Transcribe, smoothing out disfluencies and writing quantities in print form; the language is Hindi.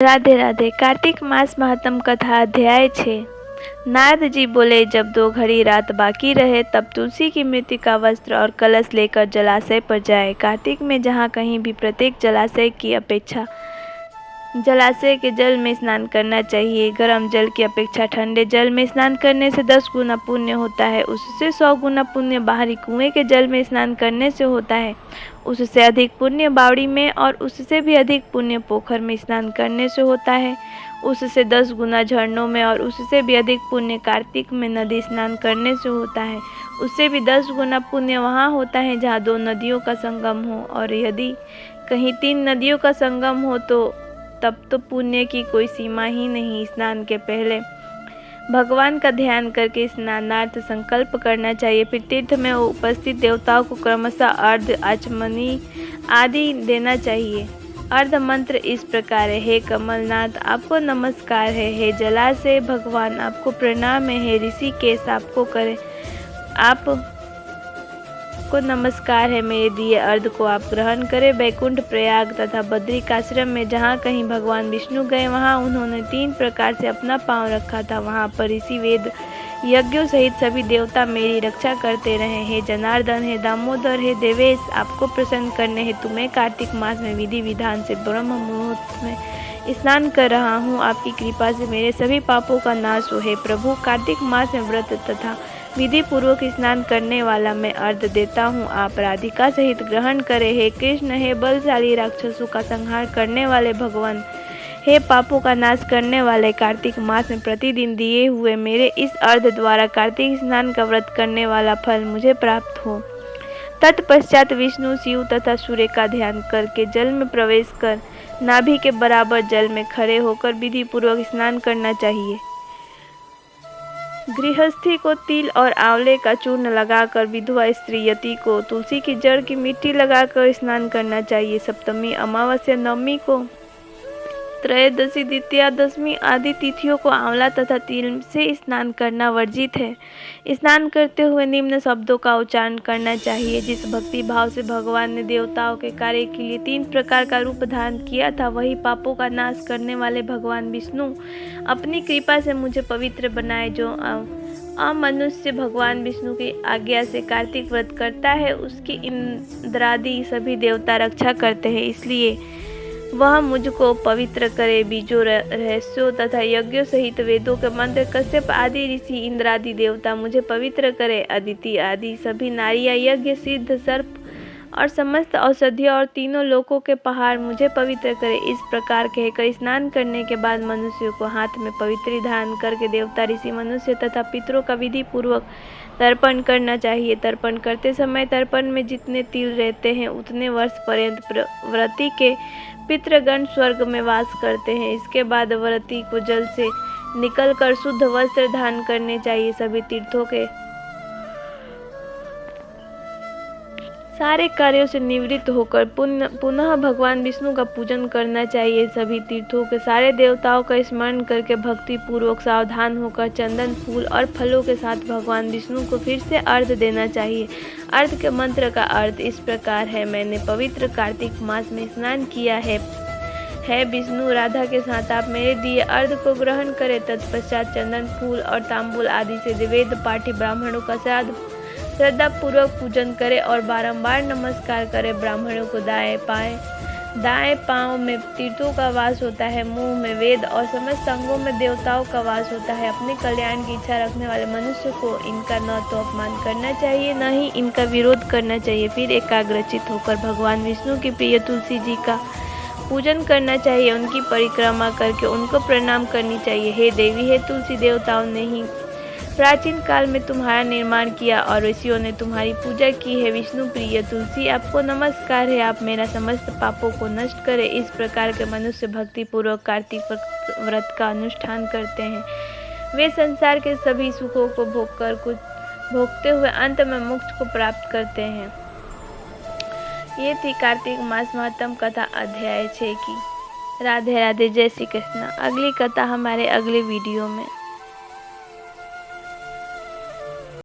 राधे राधे। कार्तिक मास महात्म कथा अध्याय 6। नारद जी बोले, जब 2 घड़ी रात बाकी रहे तब तुलसी की मृत्यु का वस्त्र और कलश लेकर जलाशय पर जाए। कार्तिक में जहाँ कहीं भी प्रत्येक जलाशय की अपेक्षा जलाशय के जल में स्नान करना चाहिए। गर्म जल की अपेक्षा ठंडे जल में स्नान करने से 10 गुना पुण्य होता है। उससे 100 गुना पुण्य बाहरी कुएं के जल में स्नान करने से होता है। उससे अधिक पुण्य बावड़ी में और उससे भी अधिक पुण्य पोखर में स्नान करने से होता है। उससे 10 गुना झरनों में और उससे भी अधिक पुण्य कार्तिक में नदी स्नान करने से होता है। उससे भी 10 गुना पुण्य वहाँ होता है जहाँ 2 नदियों का संगम हो, और यदि कहीं 3 नदियों का संगम हो तो तब तो पुण्य की कोई सीमा ही नहीं। स्नान के पहले भगवान का ध्यान करके स्नानार्थ संकल्प करना चाहिए। फिर तीर्थ में उपस्थित देवताओं को क्रमशः अर्घ्य, आचमनी आदि देना चाहिए। अर्ध मंत्र इस प्रकार है: हे कमलनाथ आपको नमस्कार है, हे जलाशय भगवान आपको प्रणाम है, हे ऋषिकेश आपको नमस्कार है, मेरे दिए अर्ध को आप ग्रहण करें। बैकुंठ, प्रयाग तथा बद्रिकाश्रम में जहाँ कहीं भगवान विष्णु गए वहाँ उन्होंने 3 प्रकार से अपना पांव रखा था। वहाँ पर ऋषि वेद यज्ञों सहित सभी देवता मेरी रक्षा करते रहे। हे जनार्दन, हे दामोदर, हे देवेश आपको प्रसन्न करने हेतु मैं कार्तिक मास में विधि विधान से ब्रह्म मुहूर्त में स्नान कर रहा हूँ। आपकी कृपा से मेरे सभी पापों का नाश हो। हे प्रभु, कार्तिक मास में व्रत तथा विधि पूर्वक स्नान करने वाला मैं अर्घ्य देता हूँ, आप राधिका सहित ग्रहण करें। हे कृष्ण, हे बलशाली राक्षसों का संहार करने वाले भगवान, हे पापों का नाश करने वाले, कार्तिक मास में प्रतिदिन दिए हुए मेरे इस अर्घ्य द्वारा कार्तिक स्नान का व्रत करने वाला फल मुझे प्राप्त हो। तत्पश्चात विष्णु, शिव तथा सूर्य का ध्यान करके जल में प्रवेश कर नाभि के बराबर जल में खड़े होकर विधि पूर्वक स्नान करना चाहिए। गृहस्थी को तिल और आंवले का चूर्ण लगाकर, विधवा स्त्री यति को तुलसी की जड़ की मिट्टी लगाकर स्नान करना चाहिए। सप्तमी, अमावस्या, नवमी को, त्रयोदशी, द्वितीया, दशमी आदि तिथियों को आंवला तथा तिल से स्नान करना वर्जित है। स्नान करते हुए निम्न शब्दों का उच्चारण करना चाहिए: जिस भक्ति भाव से भगवान ने देवताओं के कार्य के लिए 3 प्रकार का रूप धारण किया था, वही पापों का नाश करने वाले भगवान विष्णु अपनी कृपा से मुझे पवित्र बनाए। जो अमनुष्य भगवान विष्णु की आज्ञा से कार्तिक व्रत करता है, उसकी इंद्रादि सभी देवता रक्षा करते हैं, इसलिए वह मुझको पवित्र करे। बीजों, रहस्यों तथा यज्ञों सहित वेदों के मंत्र, कश्यप आदि ऋषि, इंद्रादि देवता मुझे पवित्र करे। अदिति आदि सभी नारियां, यज्ञ, सिद्ध, सर्प और समस्त औषधियों और तीनों लोकों के पहाड़ मुझे पवित्र करे। इस प्रकार कहकर स्नान करने के बाद मनुष्यों को हाथ में पवित्र धारण करके देवता, ऋषि, मनुष्य तथा पितरों का विधि पूर्वक तर्पण करना चाहिए। तर्पण करते समय तर्पण में जितने तिल रहते हैं उतने वर्ष पर्यंत व्रती के पितृगण स्वर्ग में वास करते हैं। इसके बाद व्रती को जल से निकलकर शुद्ध वस्त्र धारण करने चाहिए। सभी तीर्थों के सारे कार्यों से निवृत्त होकर पुनः भगवान विष्णु का पूजन करना चाहिए। सभी तीर्थों के सारे देवताओं का स्मरण करके भक्ति पूर्वक सावधान होकर चंदन, फूल और फलों के साथ भगवान विष्णु को फिर से अर्घ्य देना चाहिए। अर्घ्य के मंत्र का अर्थ इस प्रकार है: मैंने पवित्र कार्तिक मास में स्नान किया है विष्णु, राधा के साथ आप मेरे दिए अर्घ्य को ग्रहण करें। तत्पश्चात चंदन, फूल और तांबूल आदि से वेद पाठी ब्राह्मणों का श्रद्धा पूर्वक पूजन करें और बारंबार नमस्कार करें। ब्राह्मणों को दाएं पांव में तीर्थों का वास होता है, मुंह में वेद और समस्त अंगों में देवताओं का वास होता है। अपने कल्याण की इच्छा रखने वाले मनुष्य को इनका न तो अपमान करना चाहिए, न ही इनका विरोध करना चाहिए। फिर एकाग्रचित होकर भगवान विष्णु की प्रिय तुलसी जी का पूजन करना चाहिए। उनकी परिक्रमा करके उनको प्रणाम करनी चाहिए। हे देवी, हे तुलसी, देवताओं ने ही प्राचीन काल में तुम्हारा निर्माण किया और ऋषियों ने तुम्हारी पूजा की है। विष्णु प्रिय तुलसी आपको नमस्कार है, आप मेरा समस्त पापों को नष्ट करें। इस प्रकार के मनुष्य भक्ति पूर्वक कार्तिक व्रत का अनुष्ठान करते हैं। वे संसार के सभी सुखों को भोगते हुए अंत में मोक्ष को प्राप्त करते हैं। ये थी कार्तिक मास महात्म कथा अध्याय 6 की। राधे राधे, जय श्री कृष्ण। अगली कथा हमारे अगले वीडियो में।